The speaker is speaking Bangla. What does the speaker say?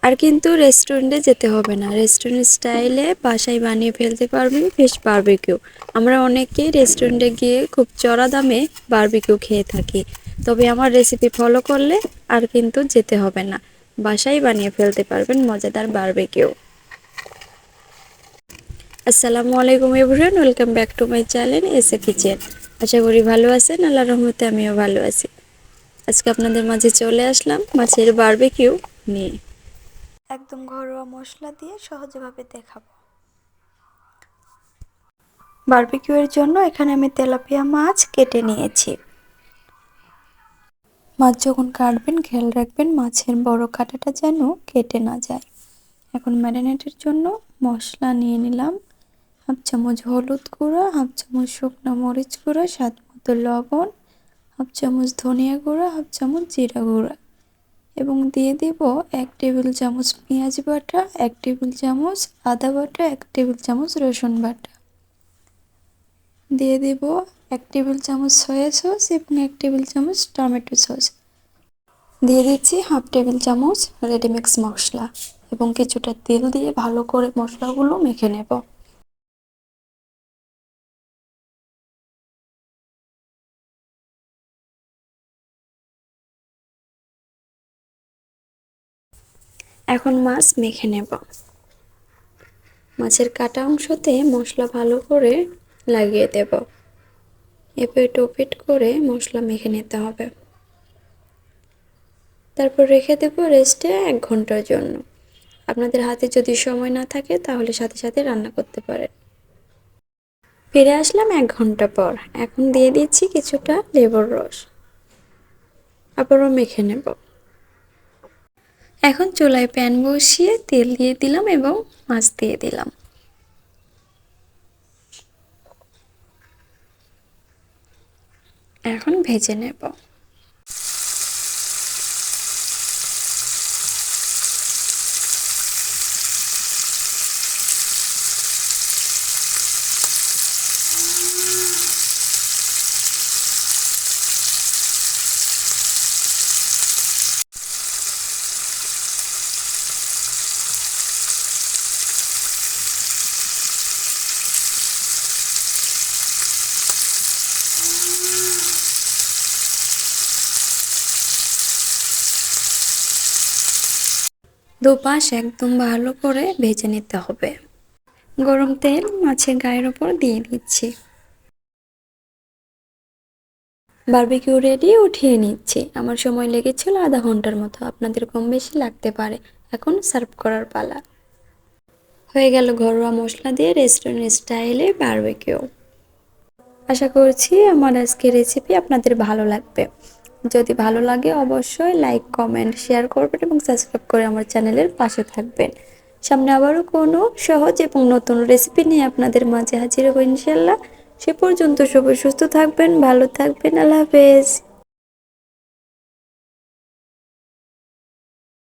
আর কিন্তু রেস্টুরেন্টে যেতে হবে না, রেস্টুরেন্ট স্টাইলে বাসায় বানিয়ে ফেলতে পারবেন ফিশ বারবিকিউ। আমরা অনেকেই রেস্টুরেন্টে গিয়ে খুব চড়া দামে বারবিকিউ খেয়ে থাকি, তবে আমার রেসিপি ফলো করলে আর কিন্তু যেতে হবে না, বাসায় বানিয়ে ফেলতে পারবেন মজাদার বারবিকিউ। আসসালামু আলাইকুম everyone, welcome back to my channel SA kitchen. আশা করি ভালো আছেন, আল্লাহর রহমতে আমিও ভালো আছি। আজকে আপনাদের মাঝে চলে আসলাম মাছের বারবিকিউ নিয়ে, একদম ঘরোয়া মশলা দিয়ে সহজভাবে দেখাবো। বারবিকিউ এর জন্য এখানে আমি তেলাপিয়া মাছ কেটে নিয়েছি। মাছ যখন কাটবেন খেয়াল রাখবেন মাছের বড় কাঁটাটা যেন কেটে না যায়। এখন ম্যারিনেটের জন্য মশলা নিয়ে নিলাম। হাফ চামচ হলুদ গুঁড়া, হাফ চামচ শুকনো মরিচ গুঁড়া, স্বাদ মতো লবণ, হাফ চামচ ধনিয়া গুঁড়া, হাফ চামচ জিরা গুঁড়া এবং দিয়ে দেব 1 টেবিল চামচ পেঁয়াজ বাটা, 1 টেবিল চামচ আদা বাটা, 1 টেবিল চামচ রসুন বাটা। দিয়ে দেব 1 টেবিল চামচ সয়া সস এবং 1 টেবিল চামচ টমেটো সস। দিয়ে দিচ্ছি হাফ টেবিল চামচ রেডিমিক্স মশলা এবং কিছুটা তেল দিয়ে ভালো করে মশলাগুলো মেখে নেব। এখন মাছ মেখে নেব। মাছের কাটা অংশতে মশলা ভালো করে লাগিয়ে দেব। এপিট ওপিট করে মশলা মেখে নিতে হবে। তারপর রেখে দেব রেস্টে 1 ঘন্টার জন্য। আপনাদের হাতে যদি সময় না থাকে তাহলে সাথে সাথে রান্না করতে পারেন। ফিরে আসলাম 1 ঘন্টা পর। এখন দিয়ে দিচ্ছি কিছুটা লেবুর রস, আবারও মেখে নেব। এখন চুলায় প্যান বসিয়ে তেল দিয়ে দিলাম এবং মাছ দিয়ে দিলাম। এখন ভেজে নেব। দুপাশ একদম ভালো করে ভেজে নিতে হবে। গরম তেল মাছের গায়ের উপর দিয়ে দিচ্ছি। বারবিকিউ রেডি, উঠিয়ে নিচ্ছি। আমার সময় লেগেছিল আধা ঘন্টার মতো, আপনাদের কম বেশি লাগতে পারে। এখন সার্ভ করার পালা। হয়ে গেল ঘরোয়া মশলা দিয়ে রেস্টুরেন্ট স্টাইলে বারবিকিউ। আশা করছি আমার আজকের রেসিপি আপনাদের ভালো লাগবে। যদি ভালো লাগে অবশ্যই লাইক কমেন্ট শেয়ার করবেন এবং সাবস্ক্রাইব করে আমার চ্যানেলের পাশে থাকবেন। সামনে আবারও কোনো সহজ এবং নতুন রেসিপি নিয়ে আপনাদের মাঝে হাজির হব ইনশাল্লাহ। সে পর্যন্ত সবাই সুস্থ থাকবেন, ভালো থাকবেন। আল্লাহ হাফেজ।